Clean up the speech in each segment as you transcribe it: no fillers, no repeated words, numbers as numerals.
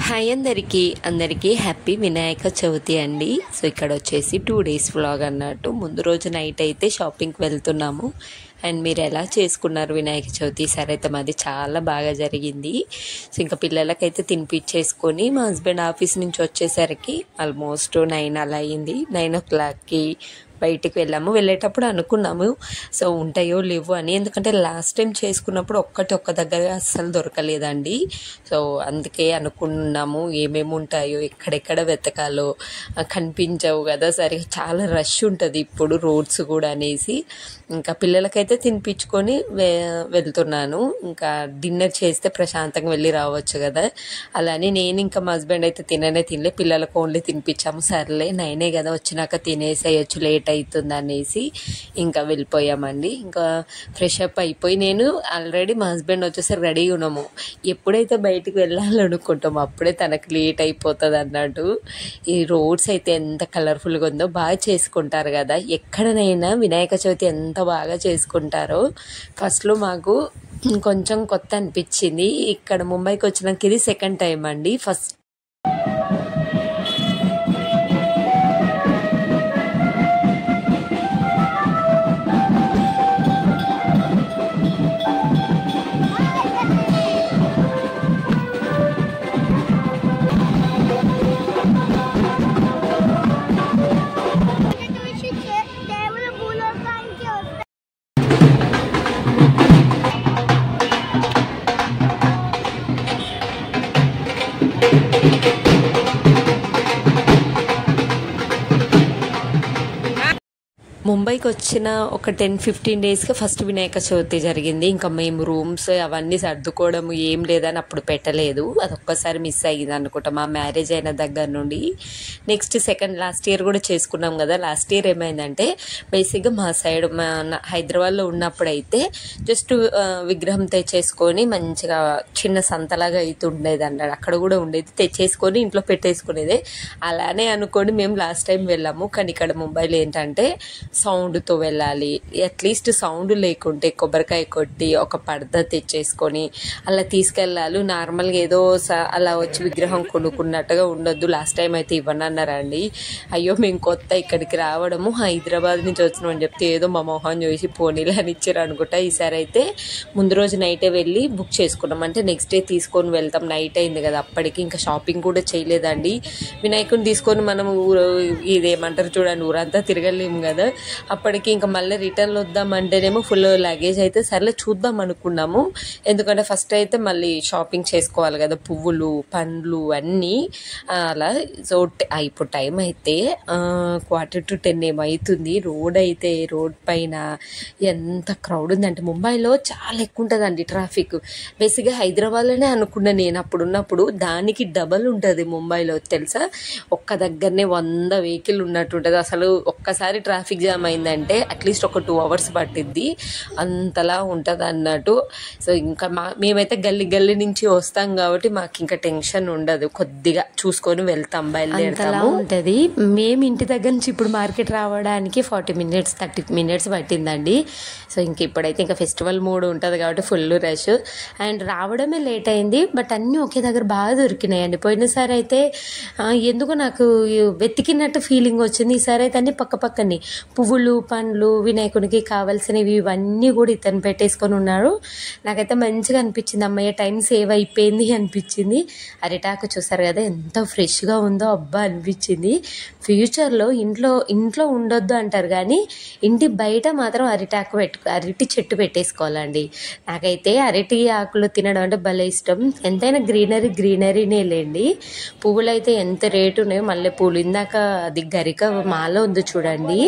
Hi అందరికీ happy Vinayaka Chavithi అండి. So ఇక్కడ వచ్చేసి 2 days వ్లాగ్ అన్నట్టు. ముందు రోజు నైట్ అయితే షాపింగ్కి వెళ్తున్నాము. అండ్ మీరు ఎలా చేసుకున్నారు వినాయక చవితి? సరే అయితే మాది చాలా బాగా జరిగింది. సో ఇంకా పిల్లలకైతే తినిపించేసుకొని మా హస్బెండ్ ఆఫీస్ నుంచి వచ్చేసరికి ఆల్మోస్ట్ 9 అలా అయింది. 9 o'clockకి బయటికి వెళ్ళేటప్పుడు అనుకున్నాము సో ఉంటాయో లేవో అని, ఎందుకంటే లాస్ట్ టైం చేసుకున్నప్పుడు ఒక్క దగ్గర అస్సలు దొరకలేదండి. సో అందుకే అనుకున్నాము ఏమేమి ఉంటాయో ఎక్కడెక్కడ వెతకాలో కనిపించవు కదా, సరే చాలా రష్ ఉంటుంది ఇప్పుడు రోడ్స్ కూడా అనేసి ఇంకా పిల్లలకైతే తినిపించుకొని వెళ్తున్నాను. ఇంకా డిన్నర్ చేస్తే ప్రశాంతంగా వెళ్ళి రావచ్చు కదా, అలానే నేను ఇంకా మా హస్బెండ్ అయితే తినలే, పిల్లలకు ఓన్లీ తినిపించాము. సర్లే 9 కదా వచ్చినాక తినేసేయచ్చు, లేట్ అవుతుంది అనేసి ఇంకా వెళ్ళిపోయామండి. ఇంకా ఫ్రెష్ అప్ అయిపోయి నేను ఆల్రెడీ మా హస్బెండ్ వచ్చేసరికి రెడీగా ఉన్నాము. ఎప్పుడైతే బయటికి వెళ్ళాలనుకుంటామో అప్పుడే తనకు లేట్ అయిపోతుంది అన్నట్టు. ఈ రోడ్స్ అయితే ఎంత కలర్ఫుల్గా ఉందో, బాగా చేసుకుంటారు కదా ఎక్కడనైనా వినాయక చవితి ఎంత బాగా చేసుకుంటారో. ఫస్ట్లో మాకు కొంచెం కొత్త అనిపించింది, ఇక్కడ ముంబైకి వచ్చినాక ఇది సెకండ్ టైం అండి. ఫస్ట్ ముంబైకి వచ్చిన ఒక 10-15 daysగా ఫస్ట్ వినాయక చవితి జరిగింది. ఇంకా మేము రూమ్స్ అవన్నీ సర్దుకోవడం ఏం లేదని అప్పుడు పెట్టలేదు, అది ఒక్కసారి మిస్ అయ్యింది అనుకుంటా మా మ్యారేజ్ అయిన దగ్గర నుండి. నెక్స్ట్ సెకండ్ లాస్ట్ ఇయర్ కూడా చేసుకున్నాం కదా. లాస్ట్ ఇయర్ ఏమైందంటే బేసిక్గా మా సైడ్ మా హైదరాబాద్లో ఉన్నప్పుడైతే జస్ట్ విగ్రహం తెచ్చేసుకొని మంచిగా చిన్న సంతలాగా అయితే ఉండేది అన్నాడు, అక్కడ కూడా ఉండేది, తెచ్చేసుకొని ఇంట్లో పెట్టేసుకునేదే. అలానే అనుకోని మేము లాస్ట్ టైం వెళ్ళాము. కానీ ఇక్కడ ముంబైలో ఏంటంటే సౌండ్తో వెళ్ళాలి, అట్లీస్ట్ సౌండ్ లేకుంటే కొబ్బరికాయ కొట్టి ఒక పర్ద తెచ్చేసుకొని అలా తీసుకెళ్ళాలి. నార్మల్గా ఏదో అలా వచ్చి విగ్రహం కొనుక్కున్నట్టుగా ఉండొద్దు. లాస్ట్ టైం అయితే ఇవ్వనన్నారండి. అయ్యో మేము కొత్త ఇక్కడికి రావడము, హైదరాబాద్ నుంచి వచ్చినామని చెప్తే ఏదో మా మొహం చూసి పోనీలు అని ఇచ్చారు అనుకుంటా. ఈసారి అయితే ముందు రోజు నైటే వెళ్ళి బుక్ చేసుకున్నాం, అంటే నెక్స్ట్ డే తీసుకొని వెళ్తాం. నైట్ అయింది కదా అప్పటికి, ఇంకా షాపింగ్ కూడా చేయలేదండి. వినాయకుని తీసుకొని మనం ఇదేమంటారు చూడండి ఊరంతా తిరగలేము కదా, అప్పటికి ఇంకా మళ్ళీ రిటర్న్ వద్దామంటేనేమో ఫుల్ లగేజ్ అయితే సర్లే చూద్దాం అనుకున్నాము. ఎందుకంటే ఫస్ట్ అయితే మళ్ళీ షాపింగ్ చేసుకోవాలి కదా, పువ్వులు పండ్లు అన్నీ అలా. సో ఇప్పుడు టైం అయితే 9:45 ఏమవుతుంది. రోడ్ పైన ఎంత క్రౌడ్ ఉందంటే ముంబైలో చాలా ఎక్కువ ఉంటుందండి ట్రాఫిక్. బేసిక్గా హైదరాబాద్లోనే అనుకున్నా నేను అప్పుడున్నప్పుడు, దానికి డబల్ ఉంటుంది ముంబైలో తెలుసా. ఒక్క దగ్గరనే 100 వెహికల్ ఉన్నట్టు ఉంటుంది. అసలు ఒక్కసారి ట్రాఫిక్ జామ్ అయిందంటే అట్లీస్ట్ ఒక 2 hours పట్టిద్ది, అంతలా ఉంటుంది అన్నట్టు. సో ఇంకా మేమైతే గల్లీ నుంచి వస్తాం కాబట్టి మాకు ఇంకా టెన్షన్ ఉండదు, కొద్దిగా చూసుకొని వెళ్తాం, బయలుదేరుతాము ఉంటుంది. మేము ఇంటి దగ్గర నుంచి ఇప్పుడు మార్కెట్ రావడానికి 40 minutes 30 minutes పట్టిందండి. సో ఇంక ఇప్పుడైతే ఇంకా ఫెస్టివల్ మూడ్ ఉంటుంది కాబట్టి ఫుల్ రష్, అండ్ రావడమే లేట్ అయింది. బట్ అన్నీ ఒకే దగ్గర బాగా దొరికినాయండి. పోయినసారి అయితే ఎందుకో నాకు వెతికినట్టు ఫీలింగ్ వచ్చింది. ఈసారి అయితే అన్ని పక్కనే పువ్వులు పండ్లు వినాయకునికి కావాల్సినవి ఇవన్నీ కూడా ఇతను పెట్టేసుకొని ఉన్నారు. నాకైతే మంచిగా అనిపించింది, అమ్మయ్య టైం సేవ్ అయిపోయింది అనిపించింది. అరిటాకు చూసారు కదా ఎంత ఫ్రెష్గా ఉందో, అబ్బా అనిపించింది. ఫ్యూచర్లో ఇంట్లో ఉండొద్దు అంటారు కానీ ఇంటి బయట మాత్రం అరటి చెట్టు పెట్టేసుకోవాలండి. నాకైతే అరటి ఆకులు తినడం అంటే భలే ఇష్టం. ఎంతైనా గ్రీనరీనే లేండి. పువ్వులు అయితే ఎంత రేటు ఉన్నాయో, మల్లె పూలు ఇందాక అది గరిక మాల ఉంది చూడండి,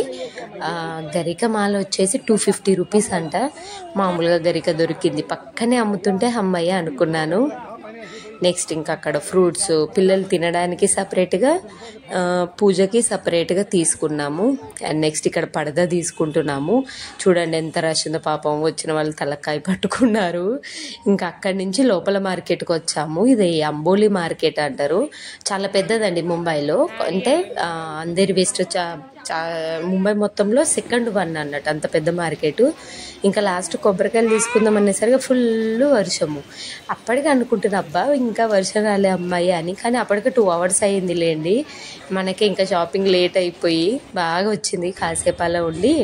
గరిక మాల వచ్చేసి 250 rupees అంట. మామూలుగా గరిక దొరికింది, పక్కనే అమ్ముతుంటే అమ్మయ్య అనుకున్నాను. నెక్స్ట్ ఇంకా అక్కడ ఫ్రూట్స్ పిల్లలు తినడానికి సపరేట్గా, పూజకి సపరేట్గా తీసుకున్నాము. అండ్ నెక్స్ట్ ఇక్కడ పడద తీసుకుంటున్నాము. చూడండి ఎంత రష్ ఉందో, పాపం వచ్చిన వాళ్ళు తలకాయ పట్టుకున్నారు. ఇంకా అక్కడి నుంచి లోపల మార్కెట్కి వచ్చాము. ఇది అంబోలి మార్కెట్ అంటారు, చాలా పెద్దదండి ముంబైలో. అంటే అందరి వెస్ట్ ముంబై మొత్తంలో సెకండ్ వన్ అన్నట్టు, అంత పెద్ద మార్కెట్. ఇంకా లాస్ట్ కొబ్బరికాయలు తీసుకుందాం అనేసరికి ఫుల్ వర్షము. అప్పటికి అనుకుంటున్నా అబ్బా ఇంకా వర్షం రాలే అమ్మాయి అని, కానీ అప్పటికే 2 hours అయ్యింది లేండి. మనకి ఇంకా షాపింగ్ లేట్ అయిపోయి బాగా వచ్చింది. కాసేపు అలా ఉండి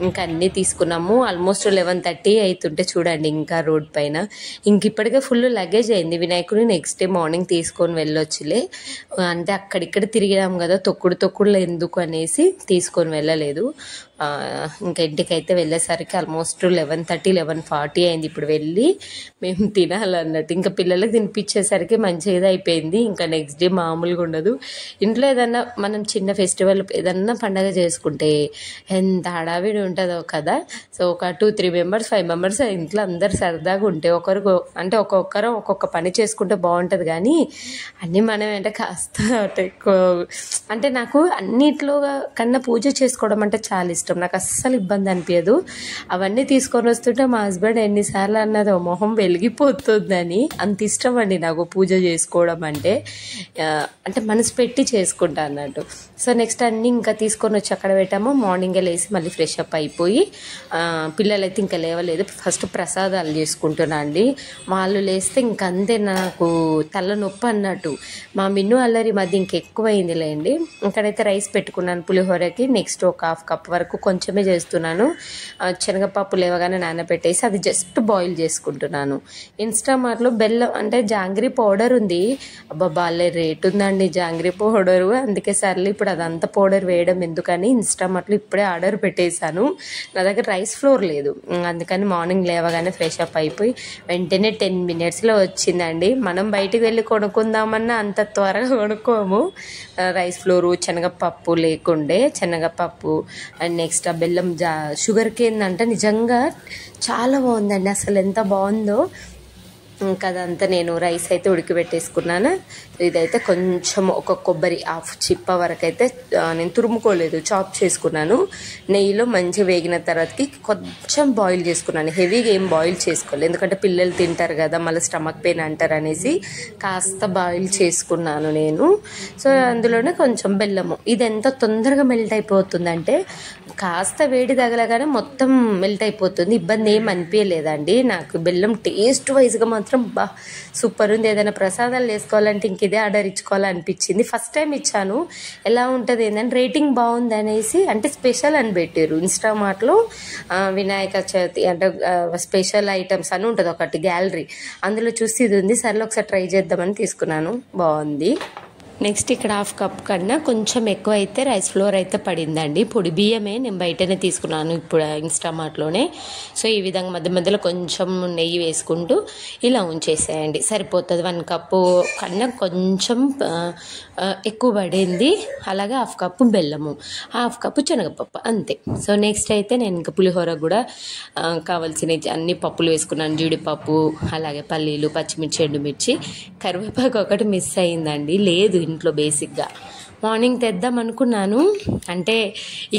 ఇంకా అన్నీ తీసుకున్నాము. ఆల్మోస్ట్ 11:30 అవుతుంటే చూడండి ఇంకా రోడ్ పైన. ఇంక ఇప్పటికే ఫుల్ లగేజ్ అయింది. వినాయకుడిని నెక్స్ట్ డే మార్నింగ్ తీసుకొని వెళ్ళొచ్చులే, అంటే అక్కడిక్కడ తిరిగినాం కదా, తొక్కుడులో ఎందుకు అనేసి తీసుకొని వెళ్ళలేదు. ఇంకా ఇంటికైతే వెళ్ళేసరికి ఆల్మోస్ట్ 11:30, 11:40 అయింది. ఇప్పుడు వెళ్ళి మేము తినాలన్నట్టు, ఇంకా పిల్లలకి తినిపించేసరికి మంచిగా అయిపోయింది. ఇంకా నెక్స్ట్ డే మామూలుగా ఉండదు. ఇంట్లో ఏదన్నా మనం చిన్న ఫెస్టివల్ ఏదన్నా పండగ చేసుకుంటే ఎంత హడావిడి ఉంటుందో కదా. సో ఒక 2-3 members 5 members ఇంట్లో అందరు సరదాగా ఉంటే ఒకరికి అంటే ఒక్కొక్కరు ఒక్కొక్క పని చేసుకుంటే బాగుంటుంది. కానీ అన్నీ మనం అంటే కాస్త ఎక్కువ, అంటే నాకు అన్నిట్లో కన్నా పూజ చేసుకోవడం అంటే చాలా ఇష్టం. నాకు అస్సలు ఇబ్బంది అనిపించదు. అవన్నీ తీసుకొని వస్తుంటే మా హస్బెండ్ ఎన్నిసార్లు అన్నదో మొహం వెలిగిపోతుందని. అంత ఇష్టం అండి నాకు పూజ చేసుకోవడం అంటే. అంటే మనసు పెట్టి చేసుకుంటా అన్నట్టు. సో నెక్స్ట్ అన్నీ ఇంకా తీసుకొని వచ్చి అక్కడ పెట్టాము. మార్నింగే లేసి మళ్ళీ ఫ్రెష్ అప్ అయిపోయి, పిల్లలైతే ఇంకా లేవలేదు. ఫస్ట్ ప్రసాదాలు చేసుకుంటున్నా అండి. వాళ్ళు లేస్తే ఇంకంతే నాకు తలనొప్పి అన్నట్టు. మా మిన్ను అల్లరి మధ్య ఇంకెక్కువైంది లేండి. ఇక్కడైతే రైస్ పెట్టుకున్నాను పులిహోరకి. నెక్స్ట్ ఒక 1/2 cup వరకు కొంచెమే చేస్తున్నాను. శనగపప్పు లేవగానే నానబెట్టేసి అది జస్ట్ బాయిల్ చేసుకుంటున్నాను. ఇన్స్టామార్ట్లో బెల్లం అంటే జాంగ్రీ పౌడర్ ఉంది. అబ్బా బాలే రేట్ ఉందండి జాంగ్రీ పౌడరు. అందుకే సర్లే ఇప్పుడు అదంతా పౌడర్ వేయడం ఎందుకని ఇన్స్టామార్ట్లో ఇప్పుడే ఆర్డర్ పెట్టేశాను. నా దగ్గర రైస్ ఫ్లోర్ లేదు, అందుకని మార్నింగ్ లేవగానే ఫ్రెష్ అప్ అయిపోయి వెంటనే 10 minutesలో వచ్చిందండి. మనం బయటికి వెళ్ళి కొనుక్కుందామన్నా అంత త్వరగా కొనుక్కోము. రైస్ ఫ్లోరు శనగపప్పు లేకుండే, శనగపప్పు అండ్ నెక్స్ట్ ఆ బెల్లం షుగర్ కేన్ అంటే నిజంగా చాలా బాగుందండి. అసలు ఎంత బాగుందో. ఇంకా అదంతా నేను రైస్ అయితే ఉడికిపెట్టేసుకున్నాను. ఇదైతే కొంచెం ఒక కొబ్బరి 1/2 చిప్ప వరకు అయితే నేను తురుముకోలేదు, చాప్ చేసుకున్నాను. నెయ్యిలో మంచిగా వేగిన తర్వాతకి కొంచెం బాయిల్ చేసుకున్నాను. హెవీగా ఏం బాయిల్ చేసుకోలేదు, ఎందుకంటే పిల్లలు తింటారు కదా, మళ్ళీ స్టమక్ పెయిన్ అంటారు అనేసి కాస్త బాయిల్ చేసుకున్నాను నేను. సో అందులోనే కొంచెం బెల్లము. ఇది ఎంత తొందరగా మెల్ట్ అయిపోతుందంటే కాస్త వేడి తగలగానే మొత్తం మెల్ట్ అయిపోతుంది. ఇబ్బంది ఏం అనిపించలేదండి నాకు. బెల్లం టేస్ట్ వైజ్గా మాత్రం సూపర్ ఉంది. ఏదైనా ప్రసాదాలు వేసుకోవాలంటే ఇంక ఇదే ఆర్డర్ ఇచ్చుకోవాలనిపించింది. ఫస్ట్ టైం ఇచ్చాను, ఎలా ఉంటుంది ఏంటంటే రేటింగ్ బాగుంది అనేసి, అంటే స్పెషల్ అని పెట్టారు ఇన్స్టామార్ట్లో. వినాయక చవితి అంటే స్పెషల్ ఐటమ్స్ అని ఉంటుంది ఒకటి గ్యాలరీ, అందులో చూసి ఇది ఉంది, సర్లే ఒకసారి ట్రై చేద్దామని తీసుకున్నాను. బాగుంది. నెక్స్ట్ ఇక్కడ 1/2 cup కన్నా కొంచెం ఎక్కువ అయితే రైస్ ఫ్లోర్ అయితే పడిందండి. పొడి బియ్యమే నేను బయటనే తీసుకున్నాను ఇప్పుడు ఇన్స్టామార్ట్లోనే. సో ఈ విధంగా మధ్య మధ్యలో కొంచెం నెయ్యి వేసుకుంటూ ఇలా ఉంచేసేయండి, సరిపోతుంది. 1 cup కన్నా కొంచెం ఎక్కువ పడింది. అలాగే 1/2 cup బెల్లము, 1/2 cup శనగపప్పు, అంతే. సో నెక్స్ట్ అయితే నేను ఇంకా పులిహోర కూడా కావాల్సిన అన్ని పప్పులు వేసుకున్నాను. జీడిపప్పు, అలాగే పల్లీలు, పచ్చిమిర్చి, ఎండుమిర్చి, కరివేపాకు ఒకటి మిస్ అయిందండి, లేదు ఇంట్లో బేసిక్గా. మార్నింగ్ తెద్దాం అనుకున్నాను, అంటే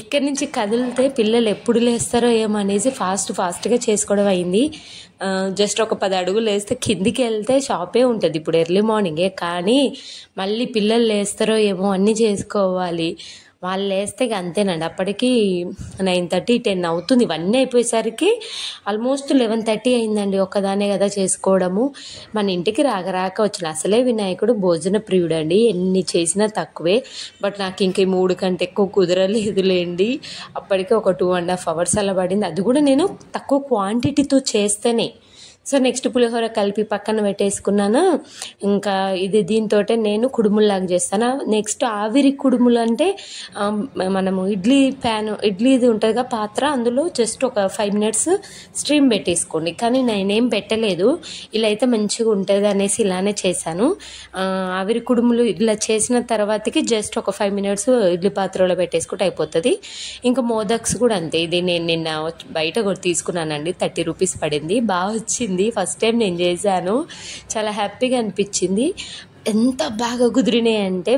ఇక్కడి నుంచి కదిలితే పిల్లలు ఎప్పుడు లేస్తారో ఏమో అనేసి ఫాస్ట్గా చేసుకోవడం అయింది. జస్ట్ ఒక 10 అడుగులు వేస్తే కిందికి వెళ్తే షాపే ఉంటుంది ఇప్పుడు ఎర్లీ మార్నింగే. కానీ మళ్ళీ పిల్లలు లేస్తారో ఏమో అన్నీ చేసుకోవాలి. వాళ్ళు లేస్తే అంతేనండి, అప్పటికి 9:30, 10 అవుతుంది. ఇవన్నీ అయిపోయేసరికి ఆల్మోస్ట్ 11:30 అయిందండి. ఒక్కదానే కదా చేసుకోవడము. మన ఇంటికి రాక వచ్చిన అసలే వినాయకుడు భోజన ప్రియుడు అండి, ఎన్ని చేసినా తక్కువే. బట్ నాకు ఇంక 3 కంటే ఎక్కువ కుదరలేదులేండి. అప్పటికే ఒక 2.5 hours అలా పడింది. అది కూడా నేను తక్కువ క్వాంటిటీతో చేస్తేనే. సో నెక్స్ట్ పులిహోర కలిపి పక్కన పెట్టేసుకున్నాను. ఇంకా ఇది దీంతో నేను కుడుముల్లాగా చేస్తాను. నెక్స్ట్ ఆవిరి కుడుములు అంటే మనము ఇడ్లీది ఉంటుందిగా పాత్ర, అందులో జస్ట్ ఒక 5 minutes స్ట్రీమ్ పెట్టేసుకోండి. కానీ నేనేం పెట్టలేదు, ఇలా అయితే మంచిగా ఉంటుంది అనేసి ఇలానే చేశాను. ఆవిరి కుడుములు ఇలా చేసిన తర్వాతకి జస్ట్ ఒక 5 minutes ఇడ్లీ పాత్రలో పెట్టేసుకుంటే అయిపోతుంది. ఇంకా మోదక్స్ కూడా అంతే. ఇది నేను నిన్న బయట కూడా తీసుకున్నానండి, 30 rupees పడింది. బాగా వచ్చింది. ఫస్ట్ టైం నేను చేశాను, చాలా హ్యాపీగా అనిపించింది. ఎంత బాగా కుదిరినాయి అంటే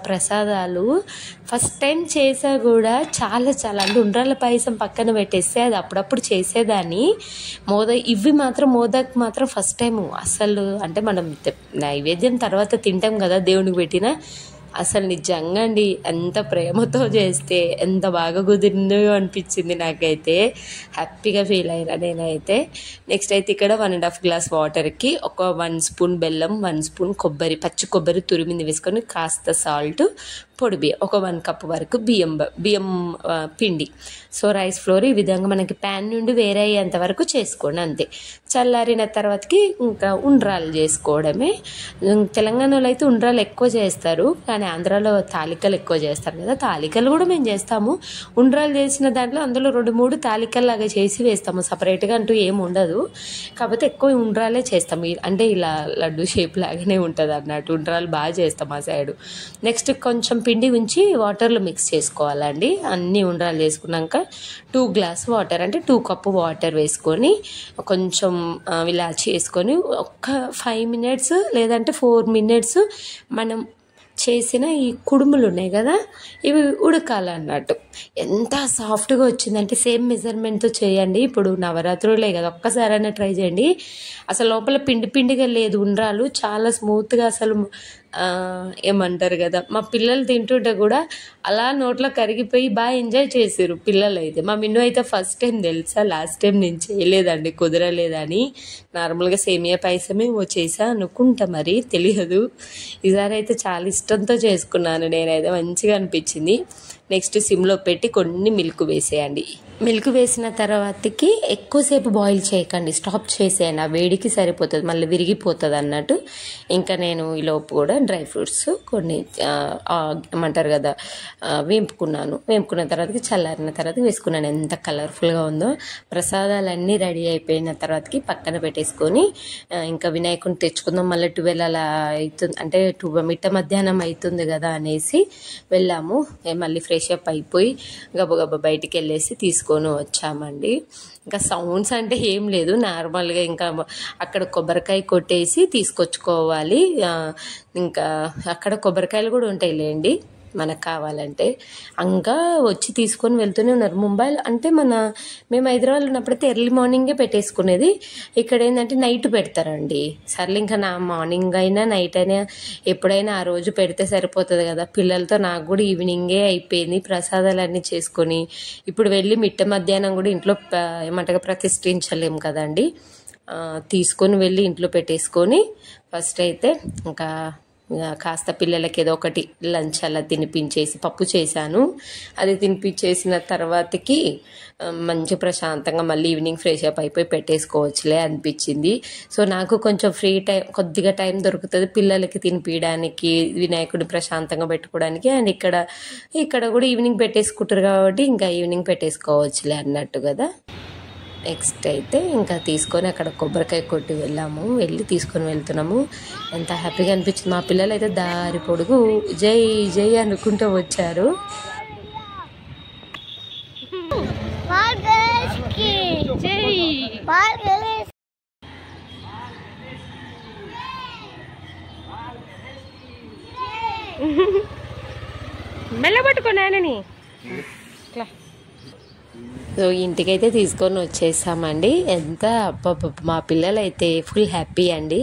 ప్రసాదాలు ఫస్ట్ టైం చేసా కూడా చాలా అంటే ఉండ్రాళ్ళ పాయసం పక్కన పెట్టేస్తే అది అప్పుడప్పుడు చేసేదాన్ని. ఇవి మాత్రం మోదక్ ఫస్ట్ టైం అసలు. అంటే మనం నైవేద్యం తర్వాత తింటాం కదా దేవునికి పెట్టిన, అసలు నిజంగా అండి ఎంత ప్రేమతో చేస్తే ఎంత బాగా కుదిరిందో అనిపించింది నాకైతే. హ్యాపీగా ఫీల్ అయినా నేనైతే. నెక్స్ట్ అయితే ఇక్కడ 1.5 గ్లాస్ వాటర్కి ఒక 1 స్పూన్ బెల్లం, 1 స్పూన్ కొబ్బరి, పచ్చి కొబ్బరి తురిమింది వేసుకొని కాస్త సాల్ట్, పొడి బియ్యం, ఒక 1 కప్ వరకు బియ్యం పిండి. సో రైస్ ఫ్లోర్ ఈ విధంగా మనకి ప్యాన్ నుండి వేరే అయ్యేంత వరకు చేసుకోండి అంతే. చల్లారిన తర్వాతకి ఇంకా ఉండ్రాలు చేసుకోవడమే. తెలంగాణలో అయితే ఉండ్రాలు ఎక్కువ చేస్తారు, కానీ ఆంధ్రాలో తాలికలు ఎక్కువ చేస్తారు కదా. తాలికలు కూడా మేము చేస్తాము. ఉండ్రాలు చేసిన దాంట్లో అందులో 2-3 తాలికలు లాగా చేసి వేస్తాము, సపరేట్గా అంటూ ఏమి ఉండదు. కాకపోతే ఎక్కువ ఉండ్రాలే చేస్తాము, అంటే ఇలా లడ్డు షేప్ లాగానే ఉంటుంది అన్నట్టు. ఉండ్రాలు బాగా చేస్తాం ఆ సైడు. నెక్స్ట్ కొంచెం పిండి ఉంచి వాటర్లో మిక్స్ చేసుకోవాలండి. అన్నీ ఉండ్రాలు చేసుకున్నాక 2 గ్లాస్ వాటర్ అంటే 2 కప్పు వాటర్ వేసుకొని కొంచెం ఇలా చేసుకొని ఒక్క 5 మినిట్స్ లేదంటే 4 మినిట్స్ మనం చేసిన ఈ కుడుములు ఉన్నాయి కదా ఇవి ఉడకాలన్నట్టు. ఎంత సాఫ్ట్గా వచ్చిందంటే సేమ్ మెజర్మెంట్తో చేయండి. ఇప్పుడు నవరాత్రులే కదా, ఒక్కసారైనా ట్రై చేయండి. అసలు లోపల పిండిగా లేదు ఉండ్రాలు, చాలా స్మూత్గా అసలు ఏమంటారు కదా, మా పిల్లలు తింటుంటే కూడా అలా నోట్లో కరిగిపోయి బాగా ఎంజాయ్ చేసారు పిల్లలు అయితే. మా మిన్ను అయితే ఫస్ట్ టైం తెలుసా, లాస్ట్ టైం నేను చేయలేదండి, కుదరలేదని. నార్మల్గా సేమియా పాయసమే చేసా అనుకుంటా, మరి తెలియదు. ఈసారి అయితే చాలా ఇష్టంతో చేసుకున్నాను నేనైతే, మంచిగా అనిపించింది. నెక్స్ట్ సిమ్లో పెట్టి కొన్ని మిల్క్ వేసేయండి. మిల్క్ వేసిన తర్వాతకి ఎక్కువసేపు బాయిల్ చేయకండి, స్టాప్ చేసేయండి. ఆ వేడికి సరిపోతుంది, మళ్ళీ విరిగిపోతుంది అన్నట్టు. ఇంకా నేను ఈ లోపు కూడా డ్రై ఫ్రూట్స్ కొన్ని ఏమంటారు కదా వేపుకున్న తర్వాతకి చల్లారిన తర్వాత వేసుకున్నాను. ఎంత కలర్ఫుల్గా ఉందో. ప్రసాదాలన్నీ రెడీ అయిపోయిన తర్వాతకి పక్కన పెట్టేసుకొని ఇంకా వినాయకుని తెచ్చుకుందాం, మళ్ళీ 12 అలా అవుతుంది, అంటే మిట్ట మధ్యాహ్నం అవుతుంది కదా అనేసి వెళ్ళాము. మళ్ళీ ఫ్రెష్ అప్ అయిపోయి గబగబా బయటికి వెళ్ళేసి తీసుకొని వచ్చామండి. ఇంకా సౌండ్స్ అంటే ఏం లేదు, నార్మల్గా ఇంకా అక్కడ కొబ్బరికాయ కొట్టేసి తీసుకొచ్చుకోవాలి. ఇంకా అక్కడ కొబ్బరికాయలు కూడా ఉంటాయి లేండి మనకు కావాలంటే. ఇంకా వచ్చి తీసుకొని వెళ్తూనే ఉన్నారు. ముంబైలో అంటే మేము హైదరాబాద్లో ఉన్నప్పుడైతే ఎర్లీ మార్నింగే పెట్టేసుకునేది. ఇక్కడ ఏంటంటే నైట్ పెడతారండి. సర్లే ఇంకా నా మార్నింగ్ అయినా నైట్ అయినా ఎప్పుడైనా ఆ రోజు పెడితే సరిపోతుంది కదా. పిల్లలతో నాకు కూడా ఈవినింగే అయిపోయింది ప్రసాదాలన్నీ చేసుకొని. ఇప్పుడు వెళ్ళి మిట్ట మధ్యాహ్నం కూడా ఇంట్లో ఏమంటగా ప్రతిష్ఠించలేము కదండి. తీసుకొని వెళ్ళి ఇంట్లో పెట్టేసుకొని ఫస్ట్ అయితే ఇంకా కాస్త పిల్లలకి ఏదో ఒకటి లంచ్ అలా తినిపించేసి పప్పు చేశాను. అది తినిపించేసిన తర్వాతకి మంచి ప్రశాంతంగా మళ్ళీ ఈవినింగ్ ఫ్రెష్ అప్ అయిపోయి పెట్టేసుకోవచ్చులే అనిపించింది. సో నాకు కొంచెం కొద్దిగా టైం దొరుకుతుంది పిల్లలకి తినిపించడానికి, వినాయకుడిని ప్రశాంతంగా పెట్టుకోవడానికి. అండ్ ఇక్కడ కూడా ఈవినింగ్ పెట్టేసుకుంటారు కాబట్టి ఇంకా ఈవినింగ్ పెట్టేసుకోవచ్చులే అన్నట్టు కదా. నెక్స్ట్ అయితే ఇంకా తీసుకొని అక్కడ కొబ్బరికాయ కొట్టి వెళ్ళి తీసుకొని వెళ్తున్నాము. ఎంత హ్యాపీగా అనిపించింది. మా పిల్లలు అయితే దారి పొడుగు జై జై అనుకుంటూ వచ్చారు. మెల్లబట్టుకున్నానని సో ఇంటికైతే తీసుకొని వచ్చేసామండి. ఎంత మా పిల్లలు అయితే ఫుల్ హ్యాపీ అండి.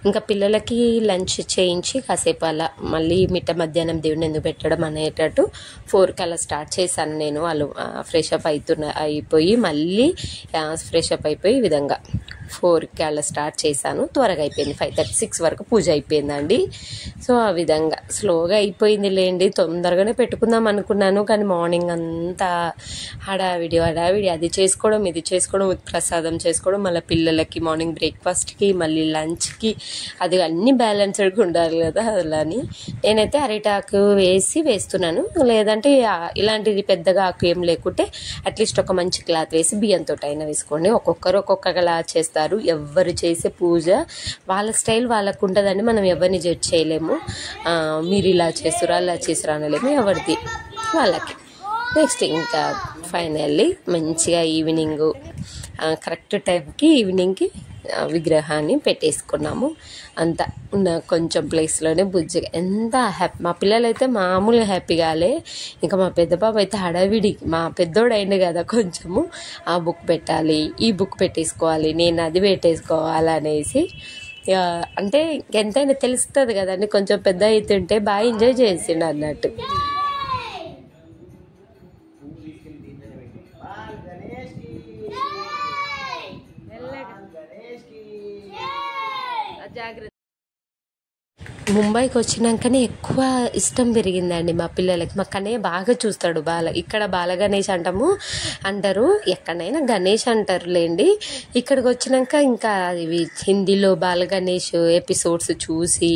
ఇంకా పిల్లలకి లంచ్ చేయించి కాసేపు అలా మళ్ళీ మిట్ట మధ్యాహ్నం దేవుని ఎందుకు పెట్టడం అనేటట్టు 4కి అలా స్టార్ట్ చేశాను నేను. వాళ్ళు ఫ్రెష్ అప్ అయిపోయి మళ్ళీ ఫ్రెష్ అప్ అయిపోయి ఈ విధంగా 4కి అలా స్టార్ట్ చేశాను. త్వరగా అయిపోయింది, 5:36 వరకు పూజ అయిపోయిందండి. సో ఆ విధంగా స్లోగా అయిపోయింది లేండి. తొందరగానే పెట్టుకుందాం అనుకున్నాను, కానీ మార్నింగ్ అంతా హడావిడి అది చేసుకోవడం ఇది చేసుకోవడం, ప్రసాదం చేసుకోవడం, మళ్ళీ పిల్లలకి మార్నింగ్ బ్రేక్ఫాస్ట్కి మళ్ళీ లంచ్కి అది అన్నీ బ్యాలెన్స్డ్గా ఉండాలి కదా. అలాని నేనైతే అరిటాకు వేస్తున్నాను, లేదంటే ఇలాంటిది పెద్దగా ఆకు ఏం లేకుంటే అట్లీస్ట్ ఒక మంచి క్లాత్ వేసి బియ్యంతో అయినా వేసుకోండి. ఒక్కొక్కరు ఒక్కొక్కలా చేస్తారు. ఎవరు చేసే పూజ వాళ్ళ స్టైల్ వాళ్ళకు ఉంటుందండి. మనం ఎవరిని జడ్జ్ చేయలేము. మీరు ఇలా చేస్తురా అలా చేస్తురా అనలేము, ఎవరిది వాళ్ళకి. నెక్స్ట్ ఇంకా ఫైనల్లీ మంచిగా ఈవినింగ్ కరెక్ట్ టైంకి ఈవినింగ్కి విగ్రహాన్ని పెట్టేసుకున్నాము. అంత ఉన్న కొంచెం ప్లేస్లోనే బుజ్జిగా ఎంత హ్యాపీ. మా పిల్లలు అయితే మామూలుగా హ్యాపీ కాలే. ఇంకా మా పెద్ద బాబు అయితే హడావిడి, మా పెద్దోడు అయింది కదా కొంచెము, ఆ బుక్ పెట్టాలి ఈ బుక్ పెట్టేసుకోవాలి నేను అది పెట్టేసుకోవాలి అనేసి అంటే ఎంతైనా తెలుస్తుంది కదండి, కొంచెం పెద్ద అవుతుంటే బాగా ఎంజాయ్ చేసిండు అన్నట్టు. జాగ్రత్త. ముంబైకి వచ్చినాకనే ఎక్కువ ఇష్టం పెరిగిందండి మా పిల్లలకి. మా కన్నయ్య బాగా చూస్తాడు ఇక్కడ బాల గణేష్ అంటారు, ఎక్కడైనా గణేష్ అంటారులేండి. ఇక్కడికి వచ్చినాక ఇంకా ఇవి హిందీలో బాల గణేష్ ఎపిసోడ్స్ చూసి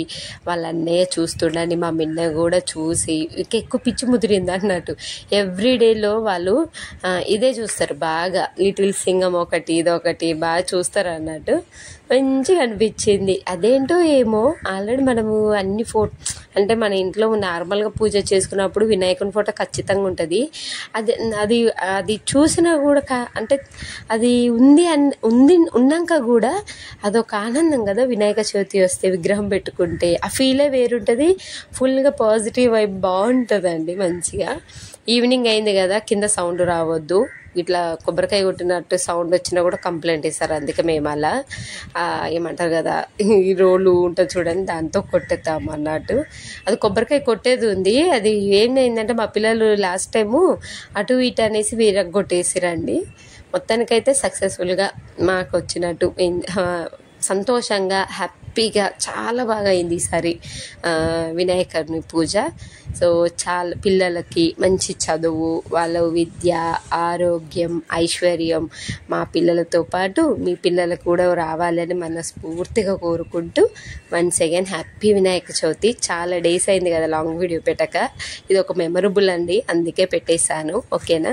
వాళ్ళ అన్నయ్య చూస్తుండని మా మిన్న కూడా చూసి ఎక్కువ పిచ్చి ముదిరింది అన్నట్టు. ఎవ్రీడేలో వాళ్ళు ఇదే చూస్తారు బాగా, లిటిల్ సింగం ఒకటి ఇదొకటి బాగా చూస్తారు అన్నట్టు. మంచిగా అనిపించింది. అదేంటో ఏమో, ఆల్రెడీ మనము అన్ని అంటే మన ఇంట్లో నార్మల్గా పూజ చేసుకున్నప్పుడు వినాయకుని ఫోటో ఖచ్చితంగా ఉంటుంది. అది అది చూసినా కూడా అంటే అది ఉన్నాక కూడా అదొక ఆనందం కదా. వినాయక చవితి వస్తే విగ్రహం పెట్టుకుంటే ఆ ఫీలే వేరుంటుంది. ఫుల్గా పాజిటివ్ వైబ్ బాగుంటుందండి మంచిగా. ఈవినింగ్ అయింది కదా, కింద సౌండ్ రావద్దు, ఇట్లా కొబ్బరికాయ కొట్టినట్టు సౌండ్ వచ్చినా కూడా కంప్లైంట్ ఇస్తారు. అందుకే మేము అలా ఏమంటారు కదా, ఈ రోలు ఉంటుంది చూడండి, దాంతో కొట్టేద్దాం అన్నట్టు. అది కొబ్బరికాయ కొట్టేది ఉంది. అది ఏమైందంటే మా పిల్లలు లాస్ట్ టైము అటు ఇటు అనేసి విరగ్గొట్టేసిరండి. మొత్తానికైతే సక్సెస్ఫుల్గా మాకు వచ్చినట్టు సంతోషంగా హ్యాపీగా చాలా బాగా అయింది ఈసారి వినాయకుని పూజ. సో చాలా పిల్లలకి మంచి చదువు, వాళ్ళ విద్య, ఆరోగ్యం, ఐశ్వర్యం మా పిల్లలతో పాటు మీ పిల్లలకు కూడా రావాలని మనస్ఫూర్తిగా కోరుకుంటూ once again happy Vinayaka Chavithi. చాలా డేస్ అయింది కదా లాంగ్ వీడియో పెట్టక, ఇది ఒక మెమరబుల్ అండి, అందుకే పెట్టేశాను. ఓకేనా.